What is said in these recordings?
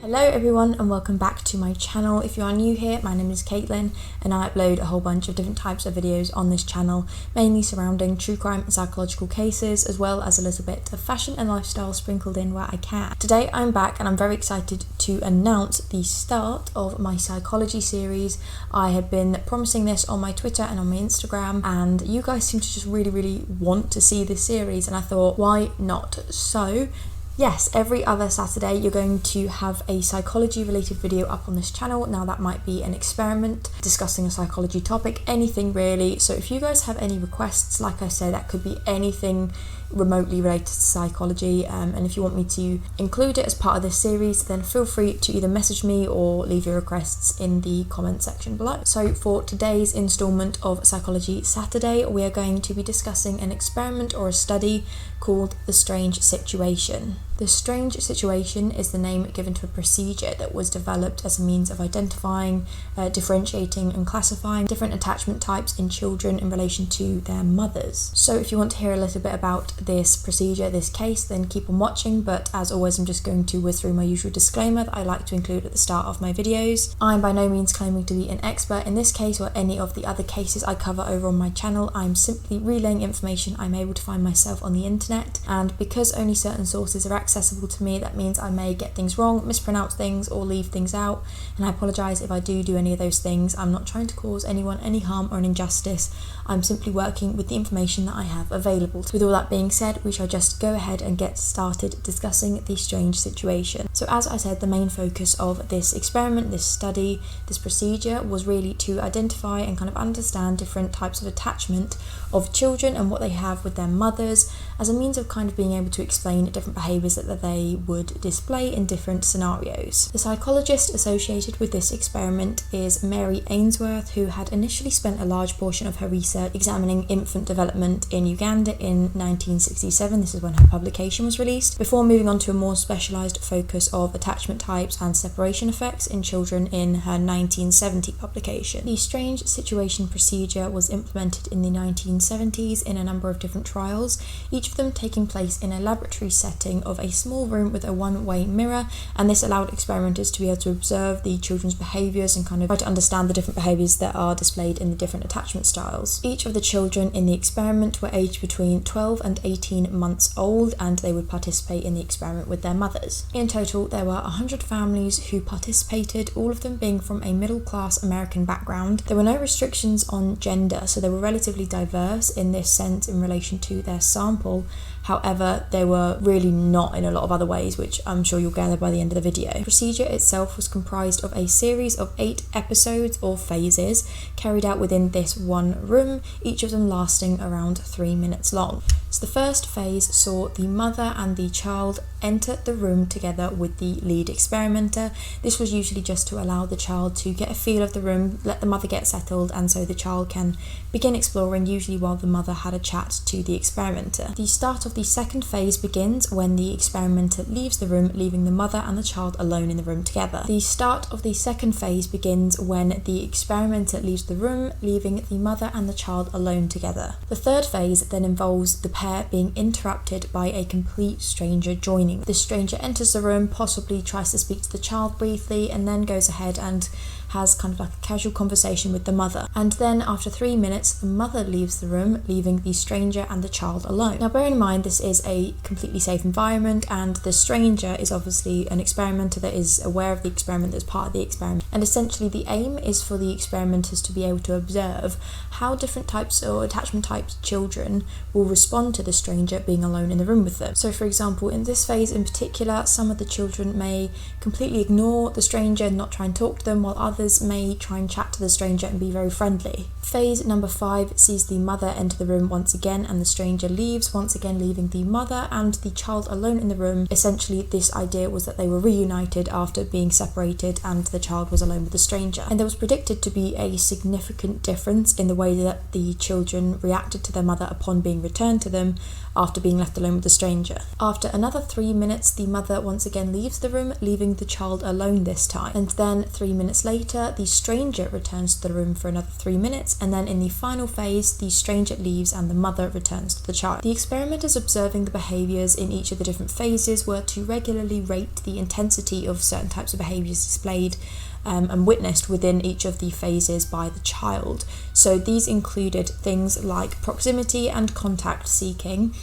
Hello everyone and welcome back to my channel. If you are new here, my name is Caitlin and I upload a whole bunch of different types of videos on this channel, mainly surrounding true crime and psychological cases, as well as a little bit of fashion and lifestyle sprinkled in where I can. Today I'm back and I'm very excited to announce the start of my psychology series. I have been promising this on my Twitter and on my Instagram, and you guys seem to just really want to see this series, and I thought, why not? So yes, every other Saturday you're going to have a psychology related video up on this channel. Now that might be an experiment, discussing a psychology topic, anything really. So if you guys have any requests, like I say, that could be anything remotely related to psychology, and if you want me to include it as part of this series, then feel free to either message me or leave your requests in the comment section below. So for today's installment of Psychology Saturday, we are going to be discussing an experiment or a study called The Strange Situation. The Strange Situation is the name given to a procedure that was developed as a means of identifying, differentiating and classifying different attachment types in children in relation to their mothers. So if you want to hear a little bit about this procedure, this case, then keep on watching, but as always I'm just going to whiz through my usual disclaimer that I like to include at the start of my videos. I'm by no means claiming to be an expert in this case or any of the other cases I cover over on my channel. I'm simply relaying information I'm able to find myself on the internet, and because only certain sources are accessible to me, that means I may get things wrong, mispronounce things or leave things out, and I apologise if I do any of those things. I'm not trying to cause anyone any harm or an injustice. I'm simply working with the information that I have available. With all that being said, we shall just go ahead and get started discussing the strange situation. So as I said, the main focus of this experiment, this study, this procedure was really to identify and kind of understand different types of attachment of children and what they have with their mothers, as a means of kind of being able to explain different behaviours that they would display in different scenarios. The psychologist associated with this experiment is Mary Ainsworth, who had initially spent a large portion of her research examining infant development in Uganda in 1967. This is when her publication was released, before moving on to a more specialised focus of attachment types and separation effects in children in her 1970 publication. The Strange Situation procedure was implemented in the 1970s in a number of different trials, each of them taking place in a laboratory setting of a small room with a one-way mirror, and this allowed experimenters to be able to observe the children's behaviours and kind of try to understand the different behaviours that are displayed in the different attachment styles. Each of the children in the experiment were aged between 12 and 18 months old, and they would participate in the experiment with their mothers. In total, there were 100 families who participated, all of them being from a middle-class American background. There were no restrictions on gender, so they were relatively diverse in this sense in relation to their sample. However, they were really not in a lot of other ways, which I'm sure you'll gather by the end of the video. The procedure itself was comprised of a series of 8 episodes or phases carried out within this one room, each of them lasting around 3 minutes long. So the first phase saw the mother and the child enter the room together with the lead experimenter. This was usually just to allow the child to get a feel of the room, let the mother get settled, and so the child can begin exploring, usually while the mother had a chat to the experimenter. The start of the second phase begins when the experimenter leaves the room, leaving the mother and the child alone in the room together. The start of the second phase begins when the experimenter leaves the room, leaving the mother and the child alone together. The third phase then involves the pair being interrupted by a complete stranger joining. The stranger enters the room, possibly tries to speak to the child briefly, and then goes ahead and has kind of like a casual conversation with the mother. And then after 3 minutes, the mother leaves the room, leaving the stranger and the child alone. Now bear in mind, this is a completely safe environment, and the stranger is obviously an experimenter that is aware of the experiment, that's part of the experiment. And essentially the aim is for the experimenters to be able to observe how different types or attachment types children will respond to the stranger being alone in the room with them. So for example, in this phase in particular, some of the children may completely ignore the stranger and not try and talk to them, while others may try and chat to the stranger and be very friendly. Phase number 5 sees the mother enter the room once again, and the stranger leaves, once again leaving the mother and the child alone in the room. Essentially, this idea was that they were reunited after being separated and the child was alone with the stranger. And there was predicted to be a significant difference in the way that the children reacted to their mother upon being returned to them after being left alone with the stranger. After another 3 minutes, the mother once again leaves the room, leaving the child alone this time. And then 3 minutes later, later, the stranger returns to the room for another 3 minutes, and then in the final phase, the stranger leaves and the mother returns to the child. The experimenters observing the behaviours in each of the different phases were to regularly rate the intensity of certain types of behaviours displayed and witnessed within each of the phases by the child. So these included things like proximity and contact seeking,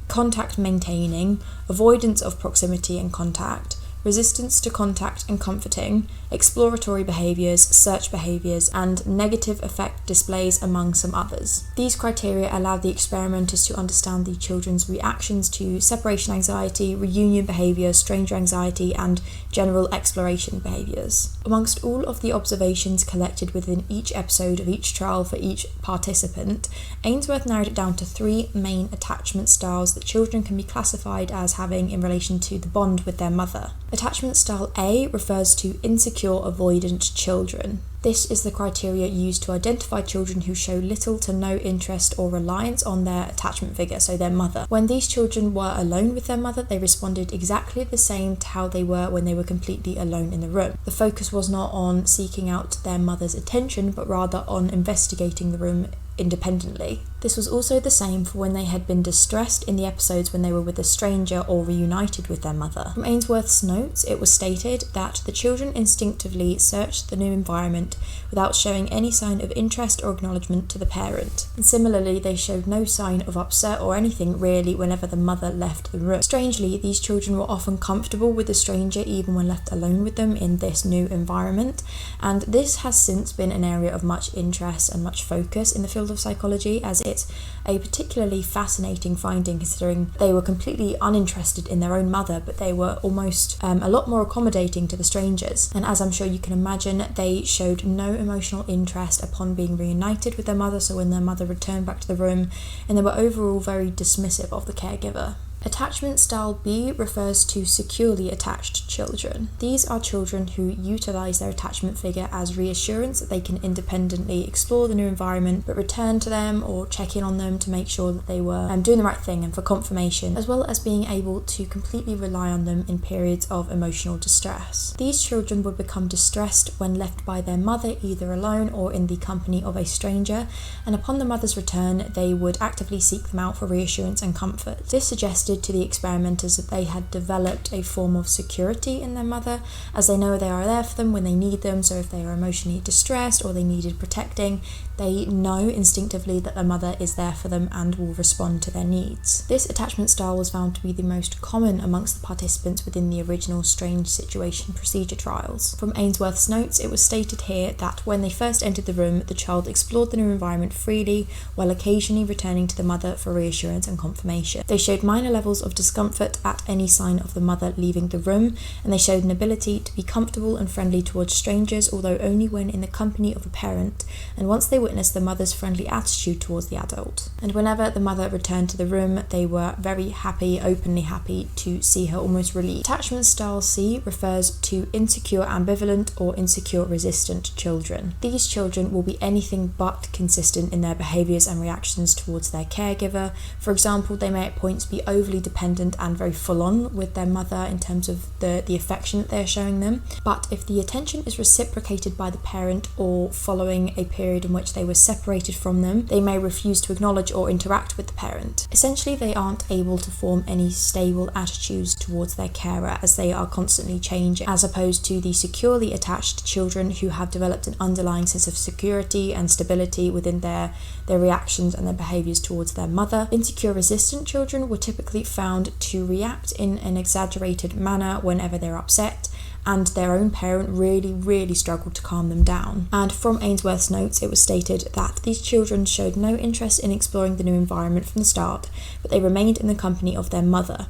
contact maintaining, avoidance of proximity and contact, resistance to contact and comforting, exploratory behaviours, search behaviours, and negative affect displays, among some others. These criteria allowed the experimenters to understand the children's reactions to separation anxiety, reunion behaviour, stranger anxiety, and general exploration behaviours. Amongst all of the observations collected within each episode of each trial for each participant, Ainsworth narrowed it down to 3 main attachment styles that children can be classified as having in relation to the bond with their mother. Attachment style A refers to insecure avoidant children. This is the criteria used to identify children who show little to no interest or reliance on their attachment figure, so their mother. When these children were alone with their mother, they responded exactly the same to how they were when they were completely alone in the room. The focus was not on seeking out their mother's attention, but rather on investigating the room independently. This was also the same for when they had been distressed in the episodes when they were with a stranger or reunited with their mother. From Ainsworth's notes, it was stated that the children instinctively searched the new environment without showing any sign of interest or acknowledgement to the parent. And similarly, they showed no sign of upset or anything really whenever the mother left the room. Strangely, these children were often comfortable with the stranger even when left alone with them in this new environment, and this has since been an area of much interest and much focus in the field of psychology, as it's a particularly fascinating finding considering they were completely uninterested in their own mother, but they were almost a lot more accommodating to the strangers. And as I'm sure you can imagine, they showed no emotional interest upon being reunited with their mother, so when their mother returned back to the room, and they were overall very dismissive of the caregiver. Attachment style B refers to securely attached children. These are children who utilise their attachment figure as reassurance that they can independently explore the new environment, but return to them or check in on them to make sure that they were doing the right thing and for confirmation, as well as being able to completely rely on them in periods of emotional distress. These children would become distressed when left by their mother, either alone or in the company of a stranger, and upon the mother's return, they would actively seek them out for reassurance and comfort. This suggested to the experimenters that they had developed a form of security in their mother, as they know they are there for them when they need them. So if they are emotionally distressed or they needed protecting, they know instinctively that their mother is there for them and will respond to their needs. This attachment style was found to be the most common amongst the participants within the original strange situation procedure trials. From Ainsworth's notes, it was stated here that when they first entered the room, the child explored the new environment freely, while occasionally returning to the mother for reassurance and confirmation. They showed minor levels of discomfort at any sign of the mother leaving the room, and they showed an ability to be comfortable and friendly towards strangers, although only when in the company of a parent, and once they witnessed the mother's friendly attitude towards the adult. And whenever the mother returned to the room, they were very happy, openly happy to see her, almost relieved. Attachment style C refers to insecure ambivalent or insecure resistant children. These children will be anything but consistent in their behaviours and reactions towards their caregiver. For example, they may at points be overly dependent and very full-on with their mother in terms of the affection that they're showing them. But if the attention is reciprocated by the parent, or following a period in which they were separated from them, they may refuse to acknowledge or interact with the parent. Essentially, they aren't able to form any stable attitudes towards their carer, as they are constantly changing, as opposed to the securely attached children who have developed an underlying sense of security and stability within their reactions and their behaviours towards their mother. Insecure resistant children were typically found to react in an exaggerated manner whenever they're upset, and their own parent really struggled to calm them down. And from Ainsworth's notes, it was stated that these children showed no interest in exploring the new environment from the start, but they remained in the company of their mother.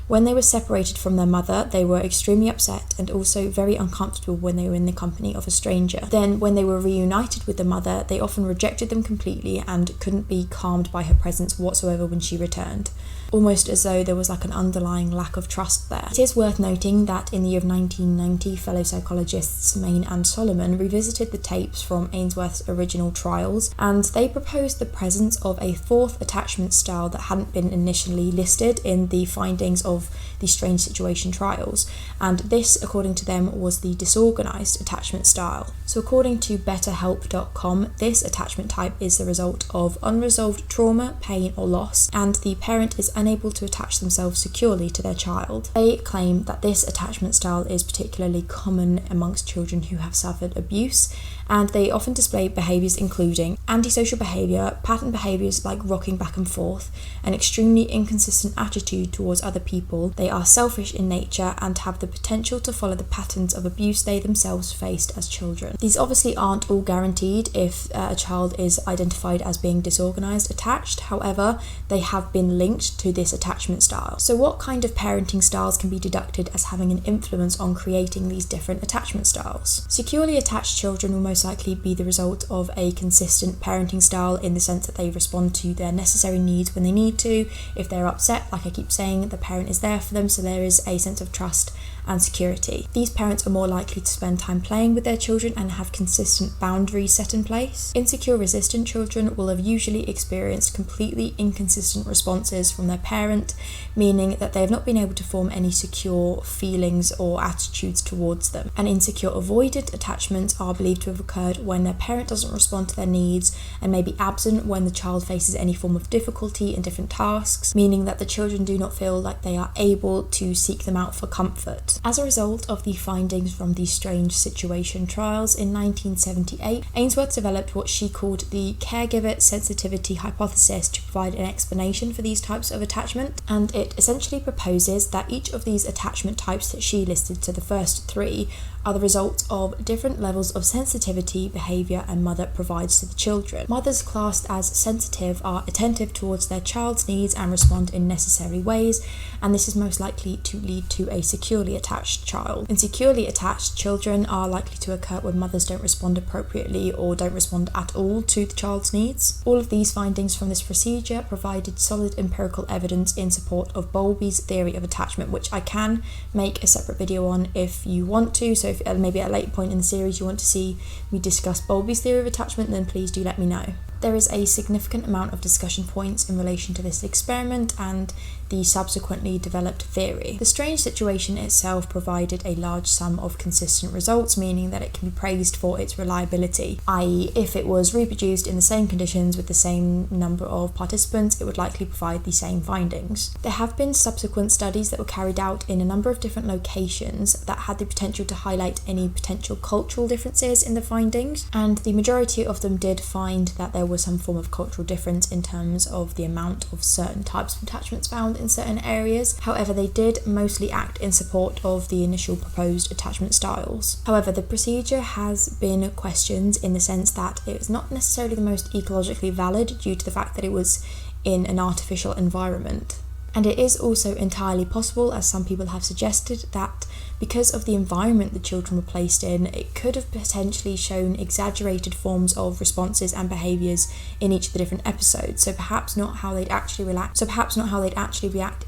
When they were separated from their mother, they were extremely upset and also very uncomfortable when they were in the company of a stranger. Then, when they were reunited with the mother, they often rejected them completely and couldn't be calmed by her presence whatsoever when she returned, almost as though there was like an underlying lack of trust there. It is worth noting that in the year of 1990, fellow psychologists Main and Solomon revisited the tapes from Ainsworth's original trials, and they proposed the presence of a fourth attachment style that hadn't been initially listed in the findings of of the strange situation trials, and this, according to them, was the disorganized attachment style. So according to betterhelp.com, this attachment type is the result of unresolved trauma, pain or loss, and the parent is unable to attach themselves securely to their child. They claim that this attachment style is particularly common amongst children who have suffered abuse, and they often display behaviours including antisocial behaviour, pattern behaviours like rocking back and forth, an extremely inconsistent attitude towards other people. They are selfish in nature and have the potential to follow the patterns of abuse they themselves faced as children. These obviously aren't all guaranteed if a child is identified as being disorganised attached, however, they have been linked to this attachment style. So what kind of parenting styles can be deducted as having an influence on creating these different attachment styles? Securely attached children will most likely be the result of a consistent parenting style in the sense that they respond to their necessary needs when they need to. If they're upset, like I keep saying, the parent is there for them, so there is a sense of trust and security. These parents are more likely to spend time playing with their children and have consistent boundaries set in place. Insecure resistant children will have usually experienced completely inconsistent responses from their parent, meaning that they have not been able to form any secure feelings or attitudes towards them. And insecure avoidant attachments are believed to have occurred when their parent doesn't respond to their needs and may be absent when the child faces any form of difficulty in different tasks, meaning that the children do not feel like they are able to seek them out for comfort. As a result of the findings from the strange situation trials in 1978, Ainsworth developed what she called the Caregiver sensitivity hypothesis to provide an explanation for these types of attachment, and it essentially proposes that each of these attachment types that she listed, so the first three, are the result of different levels of sensitivity, behaviour and mother provides to the children. Mothers classed as sensitive are attentive towards their child's needs and respond in necessary ways, and this is most likely to lead to a securely attached child. Insecurely attached children are likely to occur when mothers don't respond appropriately or don't respond at all to the child's needs. All of these findings from this procedure provided solid empirical evidence in support of Bowlby's theory of attachment, which I can make a separate video on if you want to. So if maybe at a later point in the series you want to see me discuss Bowlby's theory of attachment, then please do let me know. There is a significant amount of discussion points in relation to this experiment and the subsequently developed theory. The strange situation itself provided a large sum of consistent results, meaning that it can be praised for its reliability, i.e. if it was reproduced in the same conditions with the same number of participants, it would likely provide the same findings. There have been subsequent studies that were carried out in a number of different locations that had the potential to highlight any potential cultural differences in the findings, and the majority of them did find that there was some form of cultural difference in terms of the amount of certain types of attachments found in certain areas. However, they did mostly act in support of the initial proposed attachment styles. However, the procedure has been questioned in the sense that it was not necessarily the most ecologically valid due to the fact that it was in an artificial environment. And it is also entirely possible, as some people have suggested, that because of the environment the children were placed in, it could have potentially shown exaggerated forms of responses and behaviours in each of the different episodes. So perhaps not how they'd actually react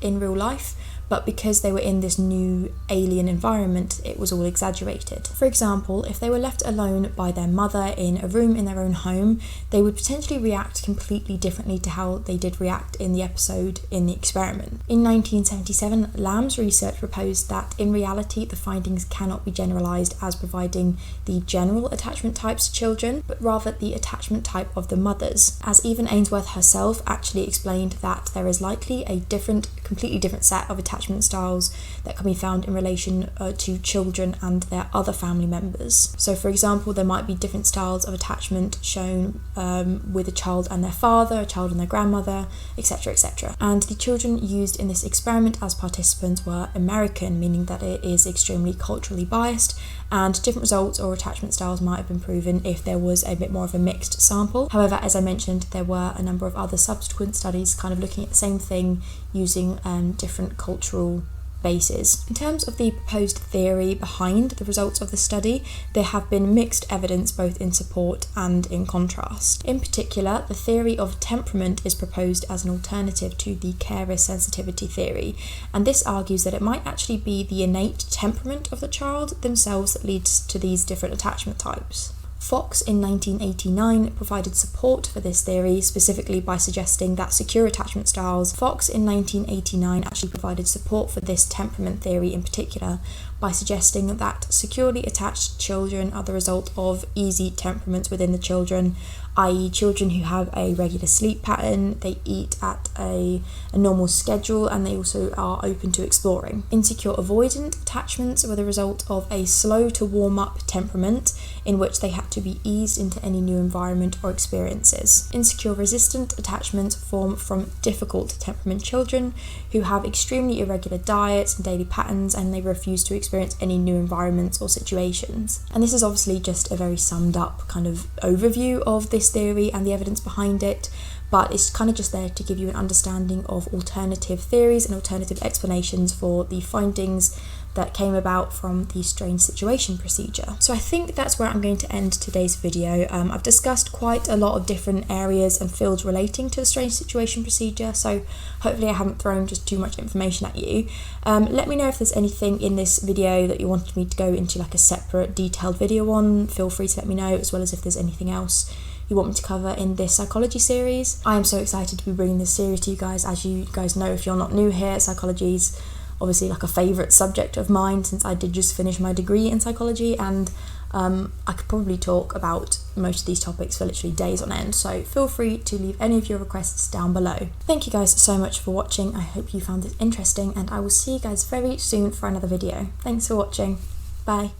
in real life, but because they were in this new alien environment, it was all exaggerated. For example, if they were left alone by their mother in a room in their own home, they would potentially react completely differently to how they did react in the episode in the experiment. In 1977, Lamb's research proposed that in reality the findings cannot be generalised as providing the general attachment types to children, but rather the attachment type of the mothers, as even Ainsworth herself actually explained that there is likely a completely different set of attachment styles that can be found in relation to children and their other family members. So for example, there might be different styles of attachment shown with a child and their father, a child and their grandmother, etc, etc. And the children used in this experiment as participants were American, meaning that it is extremely culturally biased, and different results or attachment styles might have been proven if there was a bit more of a mixed sample. However, as I mentioned, there were a number of other subsequent studies kind of looking at the same thing using different cultural bases. In terms of the proposed theory behind the results of the study, there have been mixed evidence both in support and in contrast. In particular, the theory of temperament is proposed as an alternative to the carer sensitivity theory, and this argues that it might actually be the innate temperament of the child themselves that leads to these different attachment types. Fox in 1989 provided support for this theory, specifically by suggesting that secure attachment styles. Fox in 1989 actually provided support for this temperament theory in particular by suggesting that securely attached children are the result of easy temperaments within the children, i.e. children who have a regular sleep pattern, they eat at a normal schedule, and they also are open to exploring. Insecure avoidant attachments were the result of a slow to warm up temperament in which they had to be eased into any new environment or experiences. Insecure resistant attachments form from difficult temperament children who have extremely irregular diets and daily patterns, and they refuse to experience any new environments or situations. And this is obviously just a very summed up kind of overview of this theory and the evidence behind it, but it's kind of just there to give you an understanding of alternative theories and alternative explanations for the findings that came about from the strange situation procedure. So I think that's where I'm going to end today's video. I've discussed quite a lot of different areas and fields relating to the strange situation procedure, so hopefully I haven't thrown just too much information at you. Let me know if there's anything in this video that you wanted me to go into like a separate detailed video on. Feel free to let me know, as well as if there's anything else you want me to cover in this psychology series. I am so excited to be bringing this series to you guys. As you guys know, if you're not new here, psychology's obviously like a favourite subject of mine since I did just finish my degree in psychology, and I could probably talk about most of these topics for literally days on end, so feel free to leave any of your requests down below. Thank you guys so much for watching. I hope you found this interesting, and I will see you guys very soon for another video. Thanks for watching. Bye.